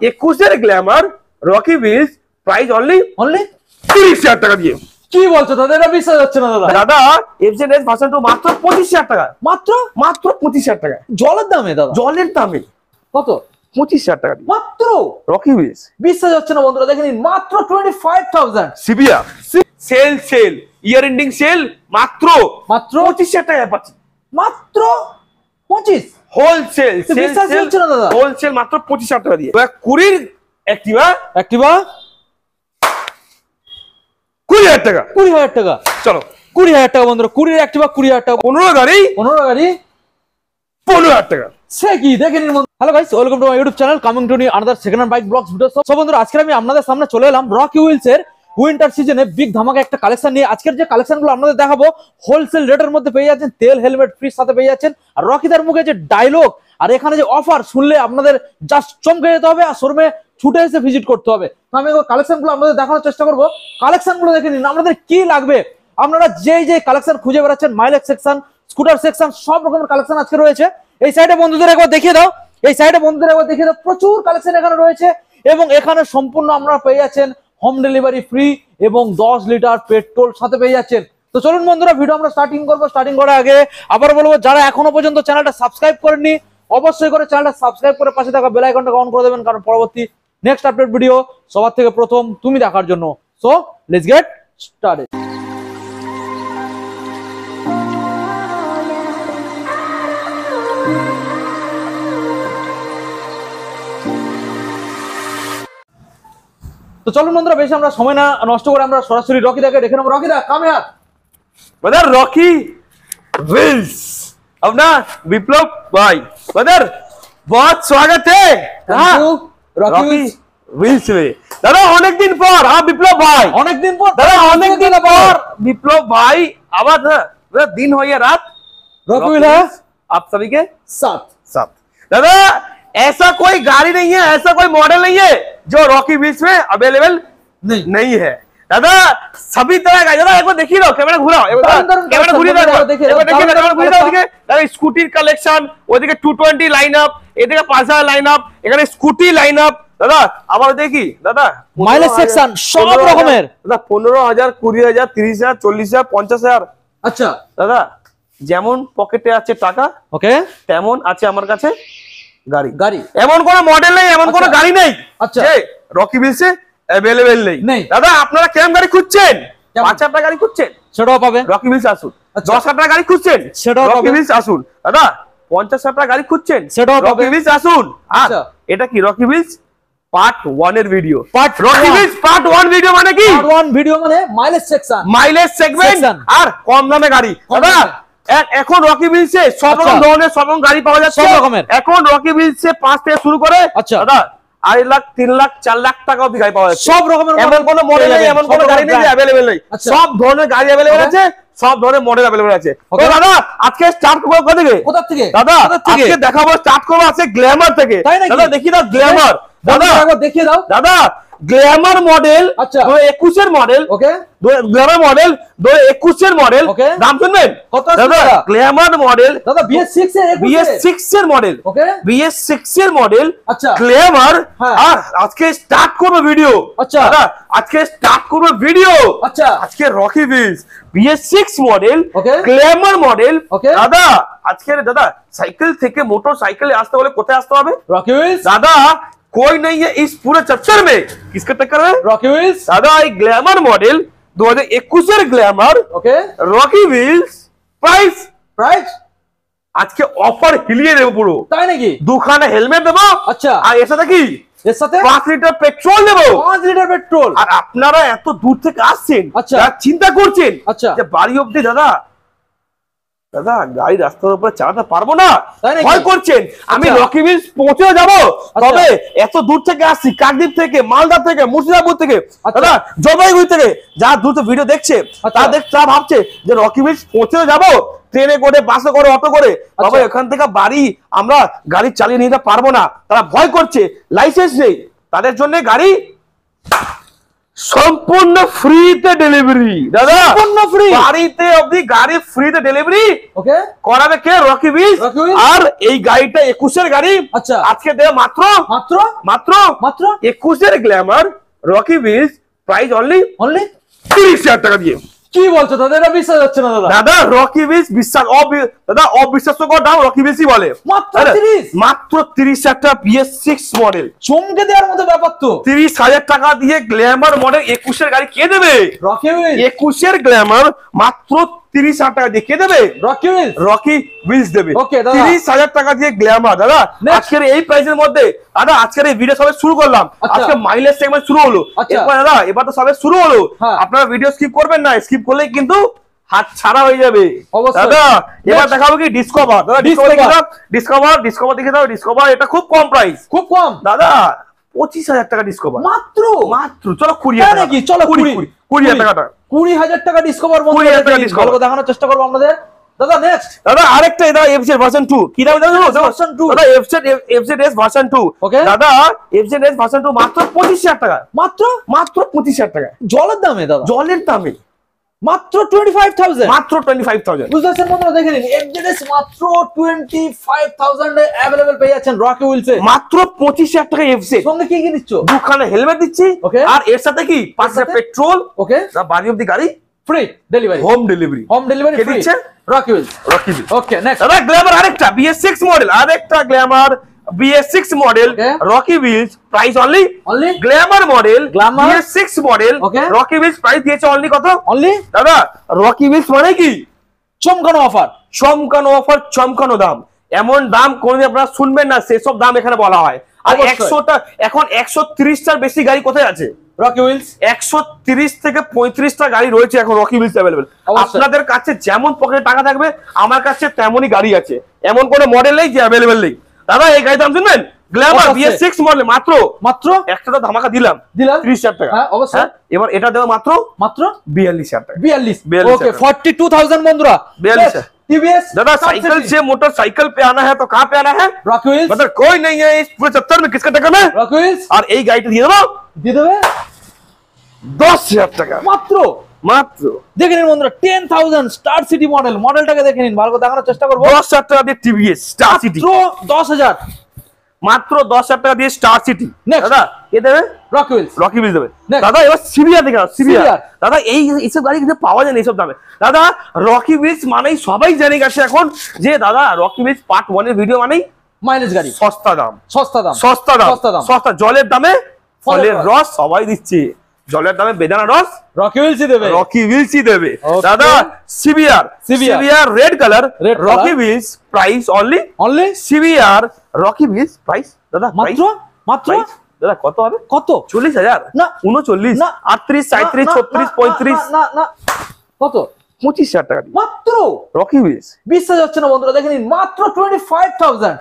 21 Glamour Rocky wheels price only 30,000 টাকা দিয়ে। কি বলছো দাদা, এটা বিশ্বাস হচ্ছে না দাদা। দাদা এফজেড ভার্সন 2 মাত্র 25,000 টাকা, মাত্র 25,000 টাকা জলের দামে দাদা, জলের দামে কত 25,000 টাকা মাত্র রকি হুইলস। বিশ্বাস হচ্ছে না বন্ধুরা, দেখেন মাত্র 25,000। সিবিয়া সেল ইয়ার এন্ডিং সেল মাত্র 25,000 টাকা পাচ্ছি, মাত্র 25 হোলসেল বিশ্বাস হচ্ছে না দাদা, হোলসেল মাত্র 25,000 টাকা দিয়ে। 20 অ্যাক্টিভা 20,000 টাকা, 20,000 টাকা। চলো 20,000 টাকা বন্ধুরা, 20 অ্যাক্টিভা 20,000 টাকা। 15 গাড়ি 15,000 টাকা। সে কি দেখেন। Hello guys, welcome to my YouTube channel coming to new another second hand bike vlogs video. So বন্ধুরা, আজকে আমি আপনাদের সামনে চলে এলাম রকি হুইলস এর উইন্টার সিজনে বিগ ধামাকা একটা কালেকশন নিয়ে। আজকের যে কালেকশনগুলো আপনাদের দেখাবো হোলসেল রেটের মধ্যে পেয়ে যাচ্ছেন, তেল হেলমেট ফ্রির সাথে পেয়ে যাচ্ছেন। আর রকিদার মুখে যে ডায়লগ আর এখানে যে অফার শুনলে আপনাদের জাস্ট চমকে যেতে হবে আর শোরুমে ছুটে এসে ভিজিট করতে হবে। তো আমি কালেকশনগুলো আপনাদের দেখানোর চেষ্টা করবো। কালেকশনগুলো দেখে নিন, আপনাদের কি লাগবে। আপনারা যে কালেকশন খুঁজে বেড়াচ্ছেন, মাইলেজ সেকশন, স্কুটার সেকশন, সব রকমের কালেকশন আজকে রয়েছে। এই সাইডে বন্ধুদের একবার দেখিয়ে দাও, প্রচুর কালেকশন এখানে রয়েছে। এবং এখানে সম্পূর্ণ আপনারা পেয়ে যাচ্ছেন হোম ডেলিভারি ফ্রি এবং 10 লিটার পেট্রোল সাথে পেয়ে যাচ্ছেন। তো চলুন বন্ধুরা, ভিডিও আমরা স্টার্টিং করবো। স্টার্টিং করার আগে আবার বলবো, যারা এখনো পর্যন্ত চ্যানেলটা সাবস্ক্রাইব করেননি অবশ্যই করে চ্যানেলটা সাবস্ক্রাইব করে পাশে থাকা বেল আইকনটা অন করে দেবেন, কারণ পরবর্তী নেক্সট আপডেট ভিডিও সবার থেকে প্রথম তুমি দেখার জন্য। So let's get started. তো চলুন বন্ধুরা, বেশি আমরা সময় না নষ্ট করে আমরা সরাসরি রকিদাকে দেখে নেবো। রকিদা come here. Brother Rocky Wheels अपना विप्लव भाई, ब्रदर बहुत स्वागत है রকি व्हील्स में। दादा अनेक दिन पर, हाँ विप्लव भाई অনেকদিন পর, दादा अनेक दिन पर विप्लव भाई आवाज है। दिन हो या रात रॉकी व्हील है आप सभी के साथ। दादा ऐसा कोई गाड़ी नहीं है, ऐसा कोई मॉडल नहीं है जो रॉकी व्हील्स में अवेलेबल नहीं है। दादा सभी तरह का, दादा एक बार देखिए, कैमरा घुराओ, कैमरा घुरिए दादा। स्कूटी कलेक्शन, ওদিকে 220 লাইনআপ, এদিকে 5000 লাইনআপ, এখানে স্কুটি লাইনআপ। দাদা আবার দেখি দাদা মাইলেজ সেকশন সব রকমের। দাদা 15,000 20,000 30,000 40,000 50,000। আচ্ছা দাদা যেমন পকেটে আছে টাকা, ওকে, তেমন আছে আমার কাছে গাড়ি। এমন কোন মডেল নেই, এমন কোন গাড়ি নেই আচ্ছা যে রকি হুইলসে अवेलेबल নেই। দাদা আপনারা কেমন গাড়ি খুঁজছেন? 5,000 টাকা গাড়ি খুঁজছেন, সেটাও পাবেন রকি হুইলস আসুন। 10,000 টাকা গাড়ি খুঁজছেন, সেটাও রকি পাবেন। হুইলস আসুন। দাদা 50,000 টাকা গাড়ি খুঁজছেন, সেটাও রকি পাবেন। হুইলস আসুন। আর এটা কি রকি হুইলস পার্ট 1 এর video. Rocky Wheels part 1 video মানে কি? পার্ট 1 ভিডিও মানে মাইলেজ সেকশন, মাইলেজ সেগমেন্ট আর কম দামে গাড়ি। দাদা এখন রকি হুইলসে সব রকম ধরনের সব রকম গাড়ি পাওয়া যাচ্ছে, সব রকমের। এখন রকি হুইলসে 5 থেকে শুরু করে দাদা 2.5 লাখ 3 লাখ 4 লাখ টাকা অবধি গাড়ি পাওয়া যাচ্ছে। সব রকমের, এমন কোন মডেল নেই, এমন কোন গাড়ি নেই যে अवेलेबल নেই। সব ধরনের গাড়ি अवेलेबल আছে, সব ধরনের মডেল अवेलेबल আছে। তো দাদা আজকে স্টার্ট করব কোথা থেকে? দাদা আজকে দেখাবো, স্টার্ট করব আছে গ্ল্যামার থেকে। দাদা দেখি দাও গ্ল্যামার। দাদা একবার দেখিয়ে দাও। দাদা গ্ল্যামার মডেল 2021 এর মডেল, ওকে, গ্ল্যামার মডেল 2021 এর মডেল। দাম শুনবেন কত? দাদা গ্ল্যামার মডেল দাদা BS6 এর মডেল, ওকে, BS6 এর মডেল। আচ্ছা গ্ল্যামার। আর আজকে স্টার্ট করব ভিডিও। আচ্ছা দাদা আজকে স্টার্ট করব ভিডিও। আচ্ছা আজকে Rocky Wheels BS6 model, Glamour model. দাদা আজকে দাদা সাইকেল থেকে মোটর সাইকেলে আসতে হলে কোথায় আসতে হবে? Rocky wheels. দাদা कोई नहीं है इस पूरे चक्कर में, किसका टक्कर है? Rocky wheels. दादा एक ग्लैमर मॉडल 2021 এর গ্ল্যামার, ওকে, রকি হুইলস প্রাইস आज के ऑफर हिलिए দেব পুরো। তাই নাকি? দুখানা হেলমেট দেব। আচ্ছা আর এর সাথে কি? এর সাথে 5 লিটার পেট্রোল দেব। 5 লিটার পেট্রোল। আর আপনারা এত দূর থেকে আসছেন, আচ্ছা চিন্তা করছেন যে বাড়ি অবধি দাদা গাড়ি রাস্তার উপরে চালাতে পারবো না, ভয় করছেন। আমি রকি হুইলস পৌঁছেও যাবো, তবে এত দূর থেকে আসছি, কাকদ্বীপ থেকে, মালদা থেকে, মুর্শিদাবাদ থেকে, দাদা জলপাইগুড়ি থেকে, যারা দ্রুত ভিডিও দেখছে তারা ভাবছে যে রকি হুইলস পৌঁছেও যাবো ট্রেনে করে, বাসে করে, অটো করে, তবে এখান থেকে বাড়ি আমরা গাড়ি চালিয়ে নিতে পারবো না। তারা ভয় করছে, লাইসেন্স নেই, তাদের জন্য গাড়ি সম্পূর্ণ ফ্রিতে ডেলিভারি দাদা, সম্পূর্ণ ফ্রি, বাড়িতে অবধি গাড়ি ফ্রিতে ডেলিভারি। ওকে, করাবে কে? Rocky wheels. আর এই গাড়িটা 21 এর গাড়ি। আচ্ছা, আজকে দেবে মাত্র মাত্র মাত্র মাত্র 21 এর Glamour Rocky wheels, price only 30,000 টাকা দিয়ে। কি বলছো দাদা? এটা বিশ্বাস হচ্ছে না দাদা। দাদা রকি হুইলস বিশ্বাস দাদা অবিশ্বাস্যকর দাম রকি হুইলসই বলে। মাত্র 30, মাত্র 30,000 টাকা BS6 মডেল, চমকে দেওয়ার মতো ব্যাপার তো। 30,000 টাকা দিয়ে গ্ল্যামার মডেল 21 এর গাড়ি কে দেবে? Rocky wheels. 21 এর গ্ল্যামার মাত্র 30,000 টাকা দিয়ে কে দেবে? Rocky wheels. রকি হুইলস দেবে। ওকে দাদা, 30,000 টাকা দিয়ে গ্ল্যামার দাদা আজকের এই প্রাইসের মধ্যে। দাদা আজকের এই ভিডিও সবে শুরু করলাম, আজকে মাইলেজ সেগমেন্ট শুরু হলো। এরপর দাদা এবার তো সবে শুরু হলো, আপনারা ভিডিও স্কিপ করবেন না, স্কিপ করলেই কিন্তু হাত ছাড়া হয়ে যাবে দাদা। এবার দেখাবো কি ডিসকভার। দাদা ডিসকভার দেখে দাও। ডিসকভার এটা খুব কম প্রাইস, খুব কম দাদা, 25,000 টাকা ডিসকভার মাত্র। চলো 20,000 টাকা, চলো 20,000 টাকা, 20,000 টাকা ডিসকভার বন্ধু দেখানোর চেষ্টা করবো আপনাদের। দাদা নেক্সট, দাদা আরেকটা দাদা এফজেড ভার্সন 2 কি দাম জানো? ভার্সন 2 দাদা এফজেড ভার্সন 2। ওকে দাদা এফজেড ভার্সন 2 মাত্র 25,000 টাকা, মাত্র 25,000 টাকা জলের দামে দাদা, জলের দামে মাত্র 25,000, মাত্র 25,000। বুঝতেছেন বন্ধুরা? দেখে নিন এফজেডএস মাত্র 25,000 এ अवेलेबल পেয়ে যাচ্ছেন রকি হুইলসে। মাত্র 25,000 টাকা এফজেড, সঙ্গে কি কি দিচ্ছ? দুখানা হেলমেট দিচ্ছি, আর এর সাথে কি 5 পেট্রোল। ওকে না বাড়ি অবধি গাড়ি ফ্রি ডেলিভারি, হোম ডেলিভারি কে দিচ্ছে? Rocky Wheels. ওকে নেক্সট দাদা গ্ল্যামার আরেকটা BS6 মডেল, আরেকটা Glamour BS6 model Rocky wheels, price only Glamour model BS6 model Rocky wheels, price দিয়েছে অনলি কত? অনলি দাদা রকি হুইলস মানে কি চমকানো অফার, চমকানো দাম। এমন দাম কোনদিন আপনারা শুনবেন না, সেসব দাম এখানে বলা হয়। আর 100টা এখন 130টার বেশি গাড়ি কোথায় আছে? রকি হুইলস 130 থেকে 35টা গাড়ি রয়েছে এখন রকি হুইলস अवेलेबल। আপনাদের কাছে যেমন পকেটে টাকা থাকবে আমার কাছে তেমনই গাড়ি আছে, এমন কোনো মডেল নেই যে अवेलेबल নেই। দাদা এই গাড়ির দাম শুনবেন? গ্ল্যামার BS6 মডেল মাত্র একটা তো ধামাকা দিলাম 30,000 টাকা। হ্যাঁ অবশ্যই, এবার এটা দেব মাত্র 42,000 টাকা। 42 ओके 42,000 बंधुरा 42 टीवीएस। दादा साइकिल से मोटरसाइकिल पे आना है तो कहाँ पे आना है? Rocky wheels. मतलब कोई नहीं है इस पूरे 70 में किसका टक्कर में? Rocky wheels. और यही गाड़ी দিয়ে দেবো 10,000 টাকা মাত্র। দেখে নিন বন্ধুরা 10,000 স্টার সিটি মডেলটাকে দেখে নিন, ভালো করে দেখানোর চেষ্টা করব। 10,000 টাকা দিয়ে টিভিএস স্টার সিটি, মাত্র 10,000, মাত্র 10,000 টাকা দিয়ে স্টার সিটি। দাদা কে দেবে? রকি হুইলস দেবে। দাদা এবার সিভিয়ার দেখে সিভিয়ার। দাদা এইসব গাড়ি কিন্তু পাওয়া যায় না এইসব দামে। দাদা রকি হুইলস মানেই সবাই জেনে গেছে এখন যে দাদা রকি হুইলস পার্ট 1 এর ভিডিও মানেই মাইলেজ গাড়ি, সস্তা দাম, জলের দামে ফলের রস সবাই দিচ্ছে, জলের দামে বেদানা রস রকি হুইলসই দেবে। দাদা severe red colour Rocky wheels, price only severe Rocky wheels, price দাদা মাত্র দাদা কত হবে? কত? 40,000 না 39 না 38 37 36 35 না কত? 25,000 টাকা মাত্র রকি হুইলস। বিশ্বাস হচ্ছে না বন্ধুরা, দেখে নিন মাত্র 25,000।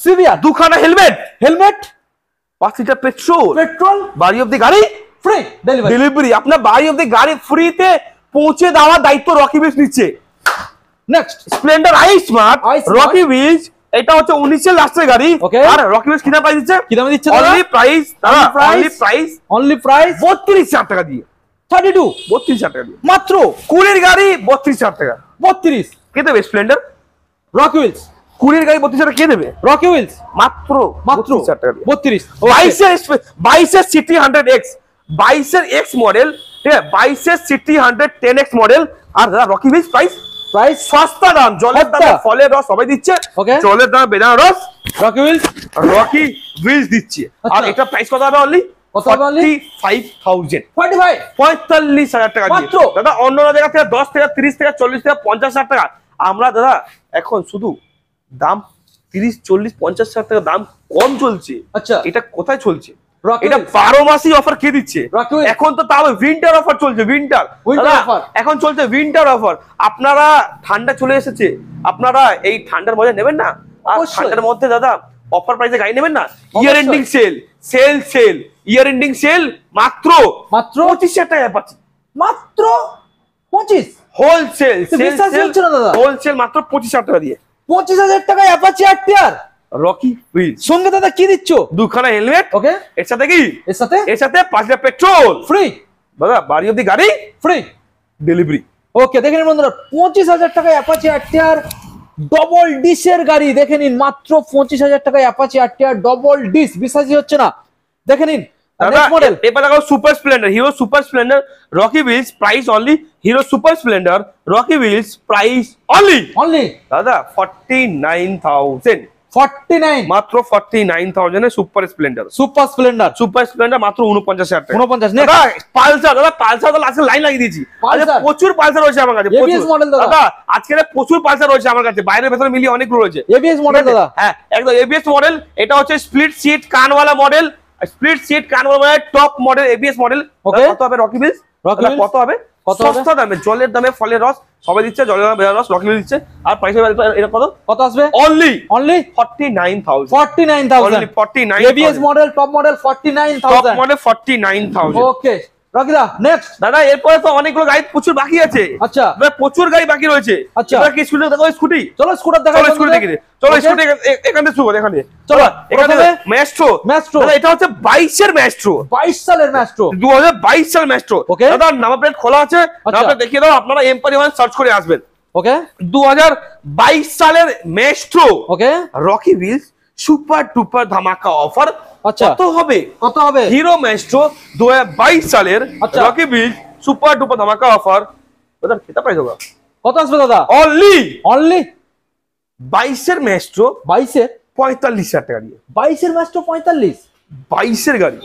সিভিয়ার দুখানা হেলমেট 5 লিটার পেট্রোল, বাড়ি অবধি গাড়ি ফ্রি ডেলিভারি। আপনার বাড়ি অবধি গাড়ি ফ্রিতে পৌঁছে দেওয়ার দায়িত্ব রকি হুইলস নিচ্ছে। Next Splendor I Smart Rocky Wheels, এটা হচ্ছে 19 এর লাস্টের গাড়ি। আর রকি হুইলস কিনা প্রাইস দিচ্ছে? অনলি প্রাইস 32,000 টাকা দিয়ে, 32,000 টাকা দিয়ে মাত্র। কুড়ির গাড়ি 32,000 টাকা। 32 কে দেবে? Splendor Rocky Wheels. কুড়ির গাড়ি 32,000 টাকা কে দেবে? রকি হুইলস মাত্র 32,000 টাকা দিয়ে। 32 22 এর সিটি 100X, 22 এর X মডেল, ঠিক আছে, 22 এর সিটি 110X মডেল। আর রকি হুইলস প্রাইস সস্তা দাম, জলের দামে ফলের রস সবাই দিচ্ছে, জলের দামে বেদানা রস রকি হুইলস দিচ্ছে। আর এটা প্রাইস কত হবে? অনলি 45,000 টাকা দিয়ে। দাদা অন্য জায়গা থেকে 10 থেকে 30 থেকে 40 থেকে 50,000 টাকা, আমরা দাদা এখন শুধু দাম 30 40 50,000 টাকা দাম কম চলছে। আচ্ছা এটা কোথায় চলছে? এটা 12 মাসই অফার কে দিচ্ছে? এখন তো তাও উইন্টার অফার চলছে, এখন চলছে উইন্টার অফার। আপনারা ঠান্ডা চলে এসেছে, আপনারা এই ঠান্ডার মজা নেবেন না? আর ঠান্ডার মধ্যে দাদা অফার প্রাইসে গাড়ি নেবেন না? Year ending year ending sell মাত্র 25,000 টাকায় পাচ্ছি, মাত্র 25 হোলসেল মাত্র 25,000 টাকা দিয়ে। 25,000 টাকায় অ্যাপাচি আরটিআর রকি হুইলস। সঙ্গে দাদা কি দিচ্ছ? দুখানা হেলমেট। ওকে, এর সাথে কি? এর সাথে 5 লিটার পেট্রোল ফ্রি। দাদা বাড়ি অবধি গাড়ি ফ্রি ডেলিভারি। ওকে, দেখে নিন বন্ধুরা, 25,000 টাকায় অ্যাপাচি আরটিআর ডবল ডিসের গাড়ি। দেখে নিন মাত্র 25,000 টাকায় অ্যাপাচি আরটিআর ডবল ডিস। বিশ্বাসই হচ্ছে না, দেখে নিন। মডেল এবার দেখো Super Splendor, Hero Super Splendor Rocky wheels price only. Hero Super Splendor Rocky wheels price only দাদা 49,000। 49 মাত্র 49,000 এ সুপার স্প্লেন্ডার। সুপার স্প্লেন্ডার মাত্র 49,000 টাকা। 49 দাদা পালসার, দাদা পালসার তো আজকে লাইন লাগিয়ে দিয়েছি। প্রচুর পালসার রয়েছে আমার কাছে, এবিএস মডেল দাদা আজকে প্রচুর পালসার রয়েছে আমার কাছে, বাইরে ভেতরে মিলিয়ে অনেক রয়েছে। এবিএস মডেল দাদা, হ্যাঁ একদম এবিএস মডেল। এটা হচ্ছে স্প্লিট সিট কানওয়ালা মডেল, স্প্লিট সিট কানওয়ালা model, top model ABS model. কত হবে রকি হুইলস? কত হবে? সস্তা দামে, জলের দামে ফলের রস সবাই দিচ্ছে, জলের দামে রস রকি হুইলস দিচ্ছে। আর পয়সা এটা কত আসবে? Only 49,000। 49,000 ABS model, top model 49,000। Top model 49,000। ওকে রকিদা, নেক্সট দাদা এরপরে তো অনেকগুলো গাড়ি প্রচুর বাকি আছে। আচ্ছা, প্রচুর গাড়ি বাকি রয়েছে। আচ্ছা, এবার কি স্কুটি দেখো? স্কুটি, চলো স্কুটার দেখা, চলো স্কুটি দেখি। চলো স্কুটি এখান থেকে শুরু, এখান থেকে চলো। এখানে ম্যাস্ট্রো। দাদা এটা হচ্ছে 22 এর ম্যাস্ট্রো, 22 সালের ম্যাস্ট্রো, 2022 সালের ম্যাস্ট্রো। ওকে দাদা নাম্বার প্লেট খোলা আছে, নাম্বার প্লেট দেখিয়ে দাও, আপনারা এম-1 সার্চ করে আসবেন। ওকে 2022 সালের ম্যাস্ট্রো, ওকে রকি হুইলস সুপার ডুপার ধামাকা অফার। আচ্ছা, কত হবে? কত হবে? হিরো ম্যাস্ট্রো 2022 সালের রকি হুইলস সুপার ডুপার ধামাকা অফার। দাদা কিটা প্রাইস হবে? কত আসবে দাদা? অনলি 22 এর ম্যাস্ট্রো, 22 এর 45,000 টাকা দিয়ে। 22 এর ম্যাস্ট্রো 45, 22 এর গাড়ি।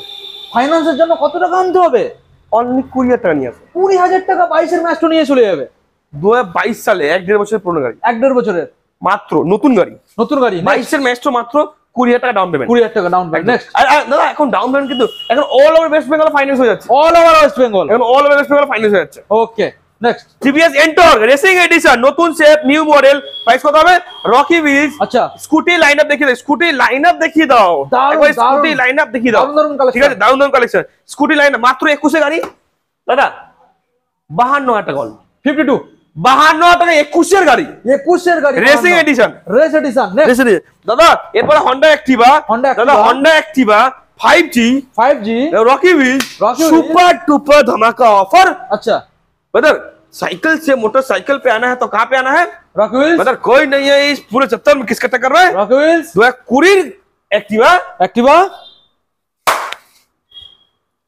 ফাইন্যান্সের জন্য কত টাকা আনতে হবে? অনলি 20,000 টাকা নিয়ে আসবে। 20,000 টাকা 22 এর ম্যাস্ট্রো নিয়ে চলে যাবে। 2022 সালে 1.5 বছরের পুরনো গাড়ি, 1.5 বছরের মাত্র নতুন গাড়ি। 22 এর ম্যাস্ট্রো মাত্র 20,000 টাকা ডাউন পেমেন্ট। 20,000 টাকা ডাউন পেমেন্ট। নেক্সট দাদা এখন ডাউন পেমেন্ট কিন্তু এখন all over West Bengal finance হয়ে যাচ্ছে। অল ওভার ওয়েস্ট বেঙ্গল, এখন all over West Bengal finance হয়ে যাচ্ছে। Okay next TVS Ntorq racing edition, নতুন শেপ, নিউ মডেল, প্রাইস কত হবে? Rocky Wheels. আচ্ছা, স্কুটি লাইনআপ দেখিয়ে দাও, স্কুটি লাইনআপ দেখিয়ে দাও, স্কুটি লাইনআপ দেখিয়ে দাও। ঠিক আছে, দারুণ দারুণ কালেকশন। স্কুটি লাইনআপ মাত্র 21 এর গাড়ি দাদা, 52,000 টাকা। 52, 52,000 টাকা 21 এর গাড়ি, 21 এর গাড়ি, racing addition, race edition. Next দাদা এরপরে হন্ডা অ্যাক্টিভা, দাদা Honda Activa 5G, Rocky wheels super duper धमाका ऑफर। अच्छा ब्रदर, साइकिल से मोटरसाइकिल पे आना है तो कहाँ पे आना है? Rocky wheels. ब्रदर कोई नहीं है इस पूरे चक्कर में, किसका टक्कर है? Rocky wheels. जो है कुरियर एक्टिवा, एक्टिवा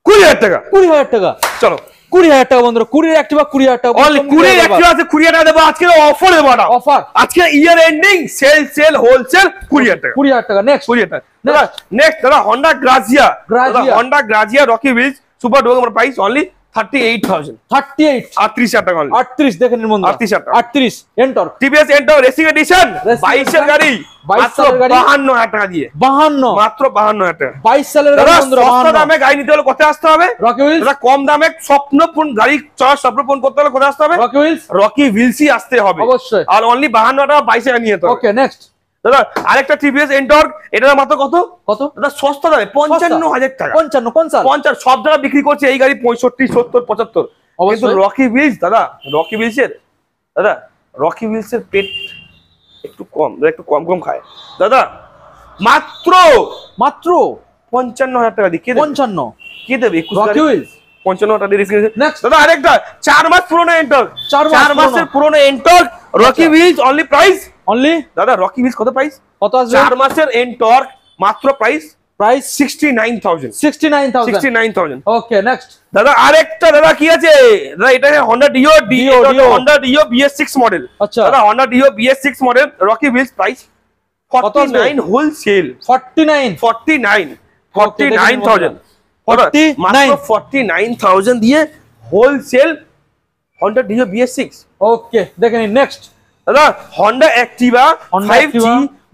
20,000 টাকা, 20,000 টাকা। চলো 20,000 টাকা বন্ধুরা, কুরিয়ার অ্যাক্টিভা 20,000 টাকা। অনলি কুরিয়ার অ্যাক্টিভা আছে 20,000 টাকা দেবো আজকে অফার দেবো না অফার আজকে ইয়ার এন্ডিং সেল হোলসেল 20,000 টাকা, 20,000 টাকা। নেক্সট 20,000 টাকা। দাদা নেক্সট দাদা Honda Grazia, Honda Grazia Rocky wheels super duper price only 38,000, 38 38,000 টাকা। 38 দেখেন নিন বন্ধুরা, 38 Ntorq TVS Ntorq racing edition 22 এর গাড়ি, 22 সালের গাড়ি 52,000 টাকা দিয়ে, 52 মাত্র 52,000 টাকা। 22 সালের গাড়ি বন্ধুরা, সস্তা দামে গাড়ি নিতে হলে কোথায় আসতে হবে? Rocky wheels. দাদা কম দামে স্বপ্নপূর্ণ গাড়ি চড়ার স্বপ্নপূর্ণ করতে হলে কোথায় আসতে হবে? Rocky wheels. রকি হুইলসই আসতে হবে অবশ্যই। আর অনলি 52 টাকা 22 টাকা নিয়ে যেতে হবে। ওকে নেক্সট দাদা আরেকটা টিভিএস এন্টর, এটার মাত্র কত কত দাদা? সস্তা দামে 55,000 টাকা। 55 কোন সাল? 50 সব জায়গা বিক্রি করছে এই গাড়ি 65, 70, 75, কিন্তু রকি হুইলস দাদা, রকি হুইলসের দাদা, রকি হুইলসের পেট একটু কম, একটু কম কম খায় দাদা। মাত্র 55,000 টাকা দিয়ে 55 কে দেবে? রকি হুইলস 55 টাকা দিয়ে রিস্ক। নেক্সট দাদা আরেকটা 4 মাস পুরনো এন্টর, 4 মাসের পুরনো Ntorq Rocky Wheels only price only দাদা রকি হুইলস কত প্রাইস? কত আসবে? 4 মাসের এন্টর মাত্র প্রাইস 69,000, 69,000। ওকে নেক্সট দাদা আরেকটা দাদা কি আছে দাদা? এটা Honda Dio, Honda Dio BS6 model. আচ্ছা দাদা Honda Dio BS6 model Rocky wheels price 49 wholesale, 49,000 মাত্র 49,000 দিয়ে হোলসেল হন্ডা ডিও BS6। ওকে দেখে নিন নেক্সট দাদা Honda Activa 5G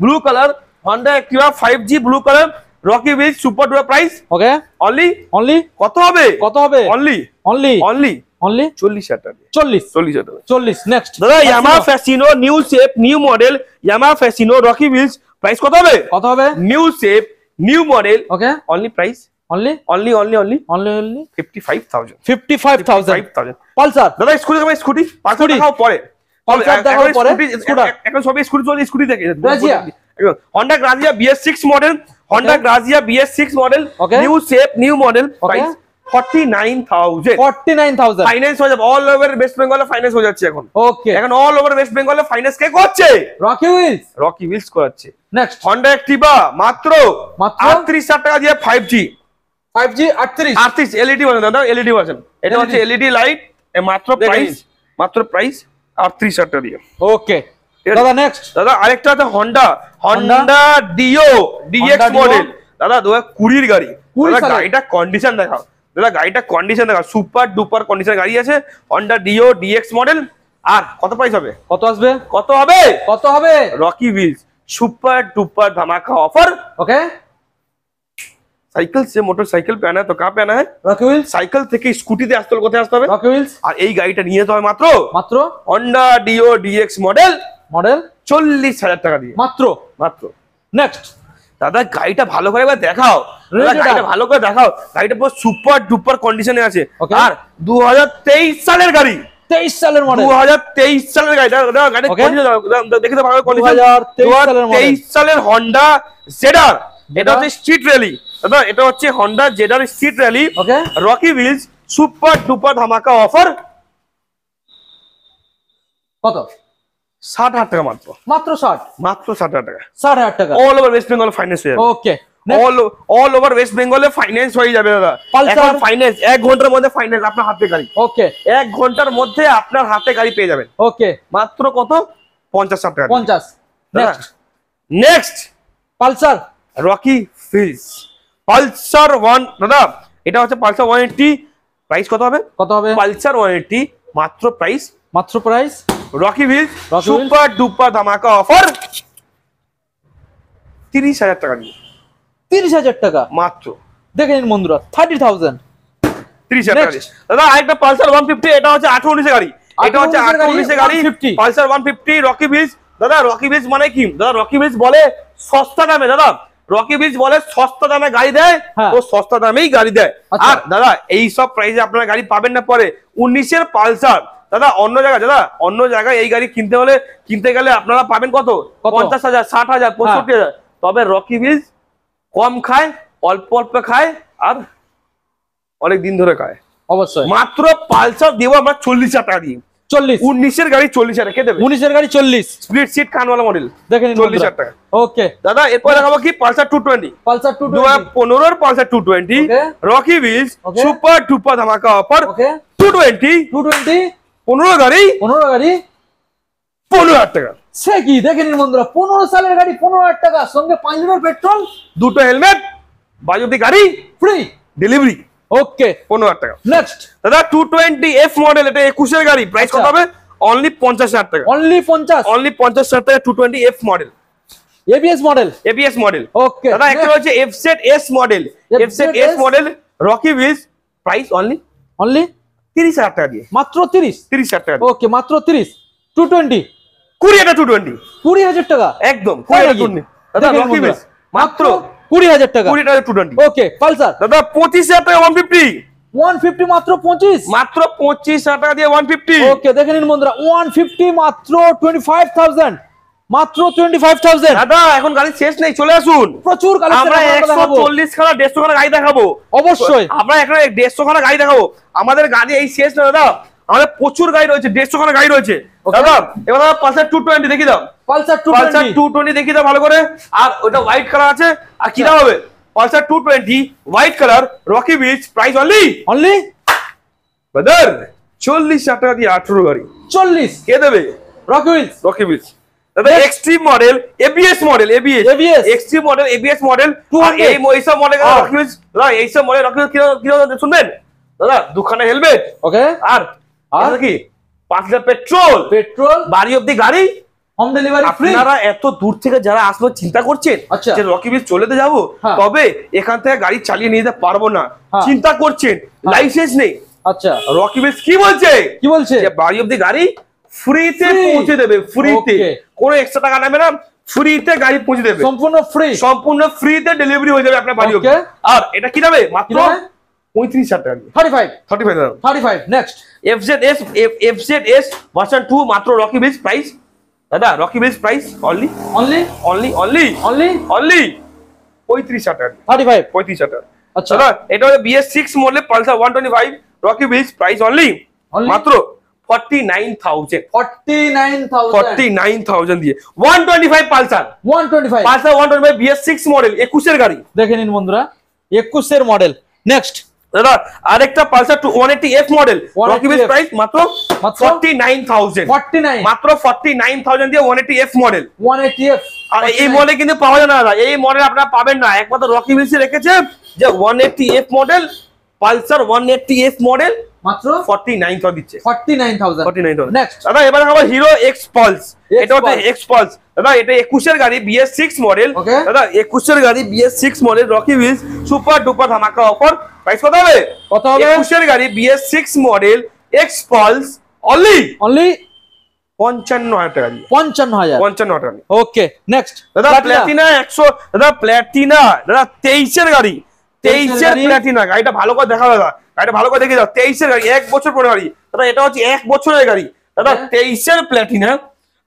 blue colour, Honda Activa 5G blue colour Rocky wheels super duper price okay only কত হবে? Only 40,000 টাকা, 40,000 টাকা। 40 next দাদা Yamaha Fascino new shape new model, Yamaha Fascino Rocky wheels price কত হবে? New shape new model okay only price only 55,000। Pulsar দাদা scooty Pulsar দেখাও পরে, পালসার দেখাও পরে, এখন সবই স্কুটি চলে, স্কুটি দেখে Honda Grazia BS6 model, Honda Grazia BS6 model, new shape, new model, price 49,000 49,000 finance হয়ে যাবে অল ওভার ওয়েস্ট বেঙ্গলে ফাইন্যান্স হয়ে যাচ্ছে এখন ওকে এখন অল ওভার ওয়েস্ট বেঙ্গলে ফাইন্যান্স কে করছে রকি হুইলস করাচ্ছে নেক্সট Honda Activa মাত্র 38,000 টাকা দিয়ে 5G 38 LED ভার্সন দাদা LED ভার্সন এটা হচ্ছে LED লাইট মাত্র প্রাইস 38,000 টাকা দিয়ে ওকে দাদা নেক্সট দাদা আরেকটা আছে Honda Dio DX মডেল দাদা 2020 এর গাড়ি দাদা গাড়িটা কন্ডিশন দেখাও সুপার ডুপার কন্ডিশন গাড়ি আছে Honda Dio DX মডেল আর কত প্রাইস হবে কত হবে রকি হুইলস सुपर डुपर धमाका ऑफर ओके साइकिल से मोटरसाइकिल पे आना है तो कहां पे आना है रॉकी व्हील्स साइकिल থেকে স্কুটিতে আসতে হলে কোথায় আসতে হবে রকি হুইলস আর এই গাড়িটা নিয়ে যেতে হবে মাত্র Honda Dio DX মডেল 40,000 টাকা দিয়ে মাত্র নেক্সট দাদা গাড়িটা ভালো করে দেখাও গাড়িটা পুরো সুপার ডুপার কন্ডিশনে আছে আর 2023 সালের গাড়ি 23 সালের মডেল 2023 সালের গাড়ি দেখে তো ভালো কন্ডিশন 2023 সালের Honda Zedar এটা হচ্ছে স্ট্রিট র্যালি দাদা এটা হচ্ছে Honda Zedar স্ট্রিট র্যালি ওকে রকি হুইলস সুপার ডুপার ধামাকা অফার কত 60,000 টাকা মাত্র 60,000 টাকা 60,000 টাকা all over West Bengal finance হয়ে যাবে ওকে অল ওভার ওয়েস্ট বেঙ্গলে ফাইন্যান্স হয়ে যাবে দাদা এখন ফাইন্যান্স 1 ঘন্টার মধ্যে ফাইন্যান্স আপনার হাতে গাড়ি ওকে 1 ঘন্টার মধ্যে আপনার হাতে গাড়ি পেয়ে যাবেন ওকে মাত্র কত 50,000 টাকা 50 next Pulsar Rocky Wheels Pulsar 1 দাদা এটা হচ্ছে পালসার 180 প্রাইস কত হবে পালসার 180 মাত্র price Rocky wheels super duper ধামাকা অফার 30,000 টাকা দিয়ে 30,000 টাকা মাত্র দেখে নিন বন্ধুরা 30,000 30,000 টাকা দাদা আরেকটা পালসার 150 এটা হচ্ছে 18 এর গাড়ি এটা হচ্ছে 18 এর গাড়ি পালসার 150 রকি হুইলস দাদা রকি হুইলস মানে কি দাদা রকি হুইলস বলে সস্তা দামে দাদা রকি হুইলস বলে সস্তা দামে গাড়ি দেয় ও সস্তা দামেই গাড়ি দেয় আর দাদা এই সব প্রাইসে আপনারা গাড়ি পাবেন না পরে 19 এর পালসার দাদা অন্য জায়গায় এই গাড়ি কিনতে গেলে আপনারা পাবেন কত 50,000 60,000 65,000 তবে রকি হুইলস কম খায় অল্প খায় আর অনেক দিন ধরে খায় অবশ্যই মাত্র পালসার দেবো আমরা 40,000 টাকা দিয়ে 19 এর গাড়ি 40,000 কে দেবে 19 এর গাড়ি 40 স্প্লিট সিট কানওয়ালা মডেল দেখেন 40,000 টাকা ওকে দাদা এরপর দেখাবো কি পালসার 220 2015 এর Pulsar 220 Rocky wheels super duper ধামাকা অফার 220 15 গাড়ি 15,000 টাকা সে কি দেখেন বন্ধুরা 15 সালের গাড়ি 15,000 টাকা সঙ্গে 5 লিটার পেট্রোল দুটো হেলমেট বাজুতি গাড়ি ফ্রি ডেলিভারি ওকে 15,000 টাকা নেক্সট দাদা 220F মডেল এটা 21 এর গাড়ি প্রাইস কত হবে অনলি 50,000 টাকা অনলি 50,000 টাকা 220F model ABS model okay দাদা একটা হচ্ছে FZS model Rocky wheels price only 30,000 টাকা দিয়ে মাত্র 30,000 টাকা ওকে মাত্র 30 220 20,000 টাকা একদম 20,000 দাদা রকি হুইলস মাত্র 20,000 টাকা 220 ওকে পালসার দাদা 25,000 টাকা 150 মাত্র 25,000 টাকা দিয়ে 150 ওকে দেখে নিন বন্ধুরা 150 মাত্র 25,000 মাত্র 25,000 দাদা এখন গাড়ি শেষ নেই চলে আসুন প্রচুর কালেকশন আমরা 140 খানা 150 খানা গাড়ি দেখাবো অবশ্যই আমরা এখন 150 খানা গাড়ি দেখাবো আমাদের গাড়ি এই শেষ না দাদা আমাদের প্রচুর গাড়ি রয়েছে 150 খানা গাড়ি রয়েছে দাদা এবার পালসার 220 দেখি দাও পালসার 220 দেখি দাও ভালো করে আর ওটা হোয়াইট কালার আছে আর কি দাম হবে Pulsar 220 white colour Rocky wheels price only brother 40,000 টাকা দিয়ে 18 গাড়ি 40 কে দেবে রকি হুইলস দাদা extreme model ABS extreme model ABS model এই সব মডেল রকি হুইলস দাদা এই সব মডেল রকি হুইলস কি শুনবেন দাদা দুখানা হেলমেট ওকে আর কি 5 লিটার পেট্রোল বাড়ি অবধি গাড়ি হোম ডেলিভারি ফ্রি আপনারা এত দূর থেকে যারা আসবে চিন্তা করছেন যে রকি হুইলস চলেতে যাব তবে এখান থেকে গাড়ি চালিয়ে নিয়ে যেতে পারবো না চিন্তা করছেন লাইসেন্স নেই আচ্ছা রকি হুইলস কি বলছে যে বাড়ি অবধি গাড়ি ফ্রিতে পৌঁছে দেবে ফ্রিতে কোনো এক্সট্রা টাকা নেবে না ফ্রিতে গাড়ি পৌঁছে দেবে সম্পূর্ণ ফ্রিতে ডেলিভারি হয়ে যাবে আপনার বাড়ি অবধি আর এটা কি নেবে মাত্র 35,000 টাকা 35,000 নেক্সট FZS ভার্সন 2 মাত্র রকি হুইলস প্রাইস দাদা রকি হুইলস প্রাইস অনলি 35,000 টাকা। 35,000 টাকা। আচ্ছা দাদা এটা হচ্ছে BS6 model Pulsar 125 Rocky wheels price only মাত্র 49,000 দিয়ে 125 পালসার 125 BS6 মডেল 21 এর গাড়ি। দেখে নিন বন্ধুরা 21 এর মডেল। নেক্সট দাদা আরেকটা Pulsar 180F model Rocky wheels price মাত্র 49,000 মাত্র 49,000 দিয়ে 180F মডেল। 180F আর এই মডেল কিন্তু পাওয়া যায় না দাদা, এই মডেল আপনারা পাবেন না, একমাত্র রকি হুইলস রেখেছে যে 180F model Pulsar 180F model মাত্র 49,000 দিচ্ছে। 49,000 নেক্সট দাদা এবার আমার হিরো এক্স পালস, এটা হচ্ছে এক্স পালস দাদা, এটা 21 এর গাড়ি BS6 মডেল দাদা, 21 এর গাড়ি BS6 model Rocky wheels super duper ধামাকা অফার। প্রাইস কত হবে? 21 এর গাড়ি BS6 model x pulse only 55,000 টাকা দিয়ে 55,000 টাকা। ওকে নেক্সট দাদা প্ল্যাটিনা 100 দাদা প্ল্যাটিনা দাদা 23 এর গাড়ি 23 এর প্ল্যাটিনা গাড়িটা ভালো করে দেখা দাদা, গাড়িটা ভালো করে দেখে দাও। 23 এর গাড়ি 1 বছর পরে গাড়ি দাদা, এটা হচ্ছে 1 বছরের গাড়ি দাদা। 23 এর Platina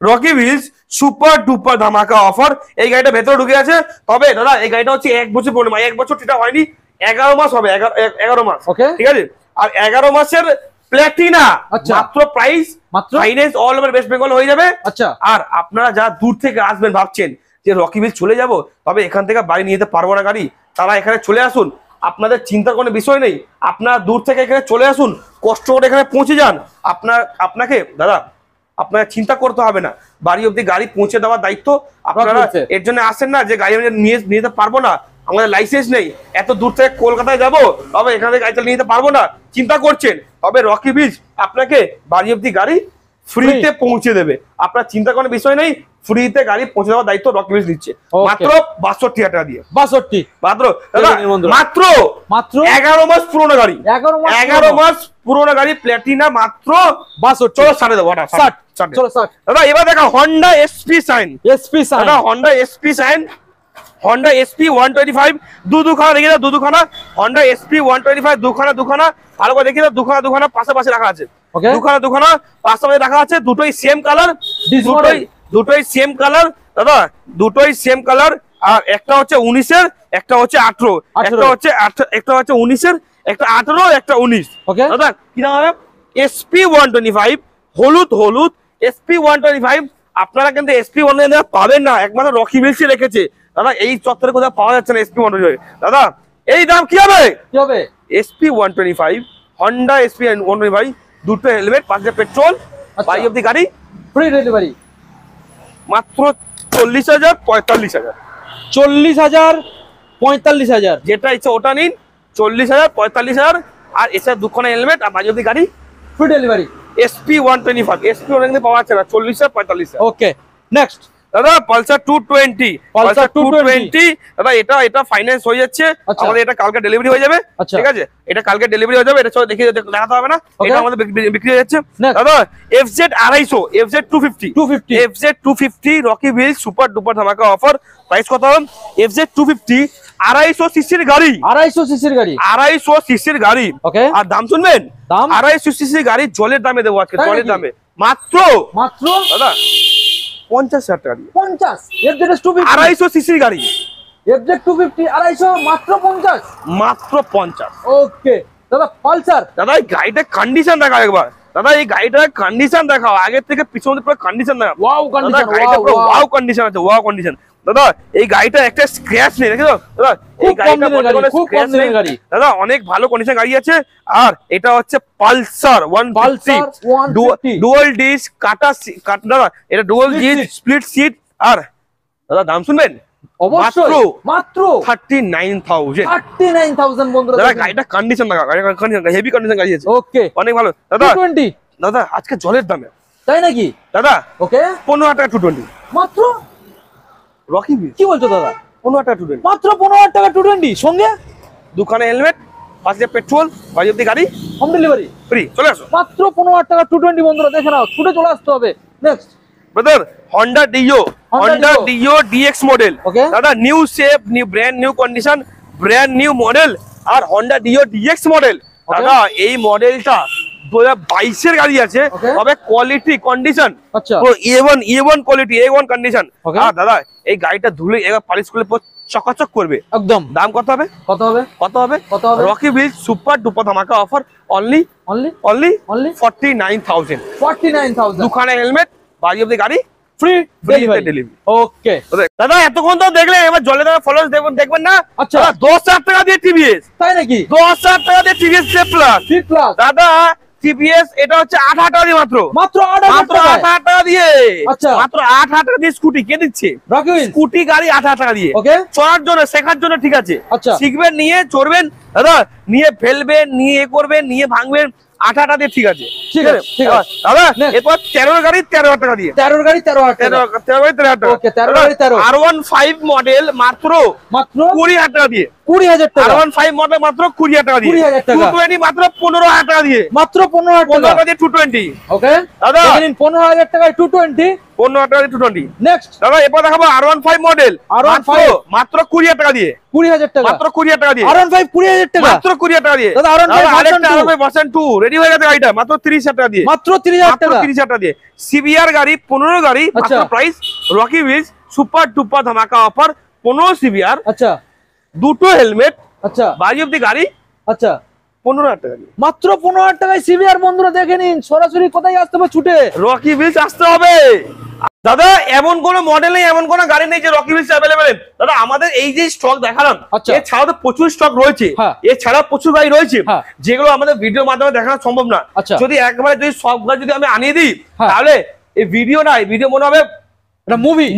Rocky wheels super duper ধামাকা অফার। এই গাড়িটা ভেতরে ঢুকে আছে, তবে দাদা এই গাড়িটা হচ্ছে 1 বছর পরে, 1 বছর এটা হয়নি, 11 মাস হবে, 11 মাস ঠিক আছে। আর 11 মাসের প্ল্যাটিনা মাত্র price finance all over West Bengal হয়ে যাবে। আচ্ছা আর আপনারা যারা দূর থেকে আসবেন ভাবছেন যে রকি হুইলস চলে যাব, তবে এখান থেকে বাড়ি নিয়ে যেতে পারবো না গাড়ি, তারা এখানে চলে আসুন, আপনাদের চিন্তার কোনো বিষয় নেই। আপনারা দূর থেকে এখানে চলে আসুন, কষ্ট করে এখানে পৌঁছে যান। আপনাকে দাদা আপনাকে চিন্তা করতে হবে না, বাড়ি অবধি গাড়ি পৌঁছে দেওয়ার দায়িত্ব আপনারা। এর জন্য আসেন না যে গাড়ি নিয়ে যেতে পারবো না, আমাদের লাইসেন্স নেই, এত দূর থেকে কলকাতায় যাবো, তবে এখান থেকে গাড়িটা নিয়ে যেতে পারবো না চিন্তা করছেন, তবে রকি হুইলস আপনাকে বাড়ি অবধি গাড়ি ফ্রিতে পৌঁছে দেবে। আপনার চিন্তা কোনো বিষয় নেই, ফ্রিতে গাড়ি পৌঁছে দেওয়ার দায়িত্ব রকি হুইলস দিচ্ছে মাত্র 62,000 টাকা দিয়ে। 62 মাত্র 11 মাস পুরোনো গাড়ি, 11 মাস পুরোনো গাড়ি প্ল্যাটিনা মাত্র 62। চলো 60 দেবো, 60 দাদা। এবার দেখা হন্ডা এসপি সাইন দাদা, Honda SP Shine Honda SP 125 দুখানা দেখি দাও, দুখানা হন্ডা এসপি 125 দুখানা ভালো করে দেখি দাও, দুখানা পাশাপাশি রাখা আছে, দুখানা পাশাপাশি রাখা আছে, দুটোই সেম কালার, দুটোই সেম কালার দাদা, দুটোই সেম কালার। আর একটা হচ্ছে 19 এর, একটা হচ্ছে 18, একটা হচ্ছে 19 এর, একটা 18, একটা 19 দাদা। কি নাম হবে? এসপি 125 হলুদ এসপি 125। আপনারা কিন্তু এসপি 125 পাবেন না, একমাত্র রকি হুইলস রেখেছে দাদা, এই চত্বরে কোথাও পাওয়া যাচ্ছে না এসপি 125 দাদা। এই দাম কি হবে? এসপি 125 হন্ডা এসপি 125 দুটো হেলমেট, 5 লিটার পেট্রোল, বাড়ি অবধি গাড়ি, ফ্রি ডেলিভারি মাত্র 40,000 45,000 40,000 45,000 যেটা ইচ্ছে ওটা নিন, 40,000 45,000। আর এছাড়া দুখানা হেলমেট আর বাড়ি অবধি গাড়ি, ফ্রি ডেলিভারি। এসপি 125 এসপি অনেক দিন পাওয়া যাচ্ছে না, 40,000 45,000। ওকে নেক্সট দাদা পালসার 220 দাদা, এটা ফাইন্যান্স হয়ে যাচ্ছে আমাদের, এটা কালকে ডেলিভারি হয়ে যাবে ঠিক আছে, এটা কালকে ডেলিভারি হয়ে যাবে, এটা সব দেখিয়ে দেখাতে হবে না, এটা আমাদের বিক্রি হয়ে যাচ্ছে দাদা। FZ 250 FZ 250 Rocky wheels super duper ধামাকা অফার। প্রাইস কত? FZ 250 250 সিসির গাড়ি, 250 সিসির গাড়ি। আর দাম শুনবেন, 250 সিসির গাড়ি জলের দামে দেবো আজকে, জলের দামে মাত্র দাদা 50,000 টাকা দিয়ে। 50 250 সিসির গাড়ি FZ 250 250 মাত্র 50। ওকে দাদা পালসার দাদা এই গাড়িটার কন্ডিশন দেখাও একবার দাদা, এই গাড়িটার কন্ডিশন দেখাও, আগে থেকে পিছনে পুরো কন্ডিশন দেখাও। ওয়াও কন্ডিশন, ওয়াও কন্ডিশন আছে, ওয়াও কন্ডিশন দাদা। এই গাড়িটা একটা স্ক্র্যাচ নেই, দেখো দাদা, এই গাড়িটা খুব কম দিনের গাড়ি দাদা, অনেক ভালো কন্ডিশন গাড়ি আছে। আর এটা হচ্ছে পালসার 150 ডুয়াল ডিস্ক কাটা দাদা, এটা ডুয়াল ডিস্ক স্প্লিট সিট। আর দাদা দাম শুনবেন, মাত্র 39,000 বন্ধুরা। দাদা গাড়িটা কন্ডিশন দেখা, হেভি কন্ডিশন গাড়ি আছে, ওকে অনেক ভালো দাদা। 220 দাদা আজকে জলের দামে, তাই নাকি দাদা? ওকে 15,000 টাকা 220 মাত্র। রকি হুইলস কি বলছো দাদা? 15,000 টাকা 220 মাত্র 15,000 টাকা 220 সঙ্গে দুখানা হেলমেট, 5 লিটার পেট্রোল, বাড়ি অবধি গাড়ি, হোম ডেলিভারি ফ্রি। চলে আসো, মাত্র 15,000 টাকা 220 বন্ধুরা, দেখে নাও, ছুটে চলে আসতে হবে। Next brother Honda Dio DX model দাদা, new shape, new brand new condition, brand new model. আর Honda Dio DX মডেল দাদা, এই মডেলটা 2022 এর গাড়ি আছে, তবে কোয়ালিটি কন্ডিশন আচ্ছা তো A1 কোয়ালিটি, A1 কন্ডিশন। আর দাদা এই গাড়িটা ধুলে এবার পলিশ করলে চকাচক করবে একদম। দাম কত হবে? রকি হুইলস সুপার ডুপার ধামাকা অফার অনলি 49,000। দুখানা হেলমেট, বাজি অব্দি গাড়ি, ফ্রি ডেলিভারি। ওকে দাদা এতক্ষণ তো দেখলে, এবার জলে দাদা ফলোস দেখবেন না। আচ্ছা 10,000 টাকা দিয়ে টিভিএস, তাই নাকি? 10,000 টাকা দিয়ে টিভিএস প্লাস দাদা। টিভিএস এটা হচ্ছে 8,000 টাকা দিয়ে, মাত্র 8,000 টাকা দিয়ে। আচ্ছা মাত্র 8,000 টাকা দিয়ে স্কুটি কে দিচ্ছে? স্কুটি গাড়ি 8,000 টাকা দিয়ে। চড়ার জন্য, শেখার জন্য ঠিক আছে, শিখবেন, নিয়ে চড়বেন দাদা, নিয়ে ফেলবেন, নিয়ে করবেন, নিয়ে ভাঙবেন, 8,000 টাকা দিয়ে ঠিক আছে। ঠিক আছে দাদা। এরপর 13 গাড়ি 13,000 টাকা দিয়ে, 13 গাড়ি 13,000 টাকা। R15 মডেল মাত্র 20,000 টাকা দিয়ে, 20,000 টাকা। R15 মডেল মাত্র 20,000 টাকা দিয়ে, 220 মাত্র 15,000 টাকা দিয়ে, মাত্র 15,000 টাকা দিয়ে 220। ওকে দাদা 15,000 টাকায় 220, 15,000 টাকা দিয়ে 220। নেক্সট দাদা এরপর দেখাবো R15 মডেল, R15 মাত্র 20,000 টাকা দিয়ে, 20,000 টাকা, মাত্র 20,000 টাকা দিয়ে। R15 20,000 টাকা, মাত্র 20,000 টাকা দিয়ে। দাদা R15 ভার্সন 2 রেডি হয়ে গেছে গাড়িটা, মাত্র 30,000 টাকা দিয়ে, মাত্র 30,000 টাকা, 30,000 টাকা দিয়ে। সিবিআর গাড়ি 15 গাড়ি, মাত্র price Rocky wheels super duper ধামাকা অফার 15 সিবিআর। আচ্ছা দুটো হেলমেট, আচ্ছা বাজি অব্দি গাড়ি, আচ্ছা 15,000 টাকা দিয়ে, মাত্র 15,000 টাকায় সিবিআর। বন্ধুরা দেখে নিন, সরাসরি কোথায় আসতে হবে? ছুটে রকি হুইলস আসতে হবে। দাদা এমন কোন মডেল নেই, এমন কোন গাড়ি নেই যে রকি হুইলস অ্যাভেলেবল। দাদা আমাদের এই যে স্টক দেখালাম, এছাড়াও তো প্রচুর স্টক রয়েছে, এছাড়া প্রচুর গাড়ি রয়েছে যেগুলো আমাদের ভিডিওর মাধ্যমে দেখানো সম্ভব না। যদি একবারে যদি সব গাড়ি যদি আমি আনিয়ে দিই, তাহলে এই ভিডিও না, এই ভিডিও মনে হবে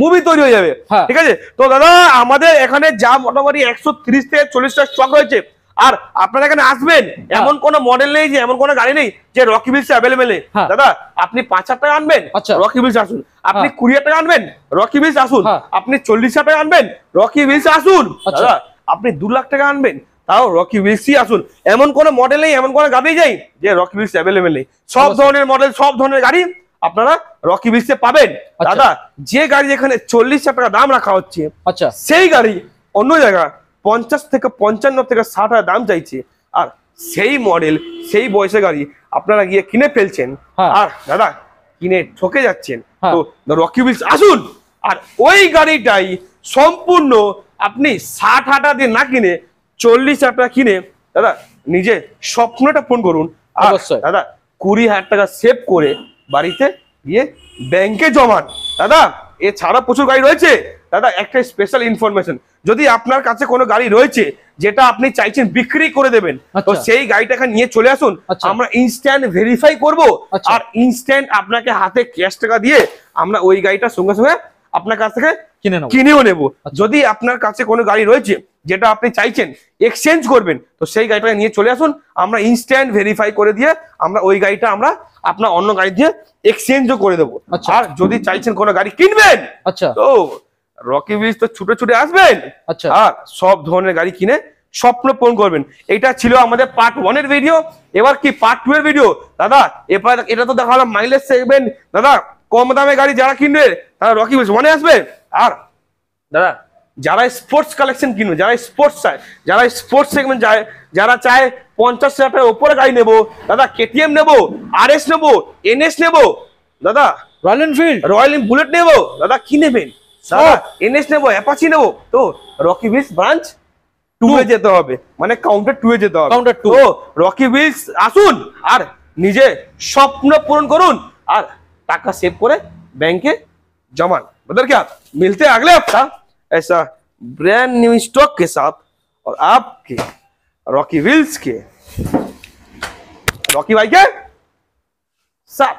মুভি তৈরি হয়ে যাবে। ঠিক আছে, তো দাদা আমাদের এখানে যা মোটামুটি 130 থেকে 40টা স্টক রয়েছে। আর আপনারা এখানে আসবেন, এমন কোন মডেল নেই যে, এমন কোন গাড়ি নেই যে রকি হুইলস অ্যাভেলেবল নেই। দাদা আপনি 5,000 টাকা আনবেন, রকি হুইলস আসুন। আপনি 20,000 টাকা আনবেন, রকি হুইলস আসুন। আপনি 40,000 টাকা আনবেন, রকি হুইলস আসুন। দাদা আপনি 2 লাখ টাকা আনবেন, তাও রকি হুইলসই আসুন। এমন কোন মডেল নেই, এমন কোন গাড়ি যাই যে রকি হুইলস অ্যাভেলেবল নেই। সব ধরনের মডেল, সব ধরনের গাড়ি আপনারা রকি হুইলসে পাবেন। দাদা যে গাড়ি যেখানে 40,000 টাকা দাম রাখা হচ্ছে, আচ্ছা সেই গাড়ি অন্য জায়গা 50 থেকে 55 থেকে 60,000 দাম চাইছে। আর সেই মডেল, সেই বয়সের গাড়ি আপনারা গিয়ে কিনে ফেলছেন, আর দাদা কিনে ঠকে যাচ্ছেন। তো রকি হুইলস আসুন, আর ওই গাড়িটাই সম্পূর্ণ আপনি 60,000 টাকা দিয়ে না কিনে 40,000 টাকা কিনে দাদা নিজে স্বপ্নটা পূরণ করুন। আর দাদা 20,000 টাকা সেভ করে বাড়িতে গিয়ে ব্যাংকে জমান। দাদা এছাড়া প্রচুর গাড়ি রয়েছে। দাদা একটা স্পেশাল ইনফরমেশন, যদি আপনার কাছে কোনো গাড়ি রয়েছে যেটা আপনি চাইছেন বিক্রি করে দেবেন, তো সেই গাড়িটাকে নিয়ে চলে আসুন, আমরা ইনস্ট্যান্ট ভেরিফাই করব, আর ইনস্ট্যান্ট আপনাকে হাতে ক্যাশ টাকা দিয়ে আমরা ওই গাড়িটার সঙ্গে সঙ্গে আপনার কাছ থেকে কিনেও নেব। যদি আপনার কাছে কোনো গাড়ি রয়েছে যেটা আপনি চাইছেন এক্সচেঞ্জ করবেন, তো সেই গাড়িটাকে নিয়ে চলে আসুন, আমরা ইনস্ট্যান্ট ভেরিফাই করে দিয়ে আমরা ওই গাড়িটা আমরা আপনার অন্য গাড়ি দিয়ে এক্সচেঞ্জও করে দেবো। আর যদি চাইছেন কোনো গাড়ি কিনবেন, আচ্ছা তো রকি হুইলস তো ছুটে ছুটে আসবেন, আচ্ছা আর সব ধরনের গাড়ি কিনে স্বপ্ন পূরণ করবেন। এটা ছিল আমাদের পার্ট 1 এর ভিডিও। এবার কি পার্ট 2 এর ভিডিও। দাদা এবার এটা তো দেখালাম মাইলেজ সেগমেন্ট। দাদা কম দামে গাড়ি যারা কিনবে তারা রকি হুইলস মনে আসবে। আর দাদা যারা স্পোর্টস কালেকশন কিনবে, যারা স্পোর্টস চায়, যারা স্পোর্টস সেগমেন্ট যায়, যারা চায় 50,000 টাকার উপরে গাড়ি নেবো, দাদা কেটিএম নেবো, RS নেবো, NS নেবো, দাদা রয়্যাল এনফিল্ড, বুলেট নেবো, দাদা কি নেবেন? NS নেবো, অ্যাপাচি নেবো, তো রকি হুইলস ব্রাঞ্চ 2 এ যেতে হবে, মানে কাউন্টার 2 এ যেতে হবে। তো রকি হুইলস আসুন আর নিজে স্বপ্ন পূরণ করুন, আর টাকা সেভ করে ব্যাংকে जमान। मतलब क्या मिलते हैं अगले हफ्ता ऐसा ब्रांड न्यू स्टॉक के साथ, और आपके रॉकी व्हील्स के रॉकी भाई के साथ।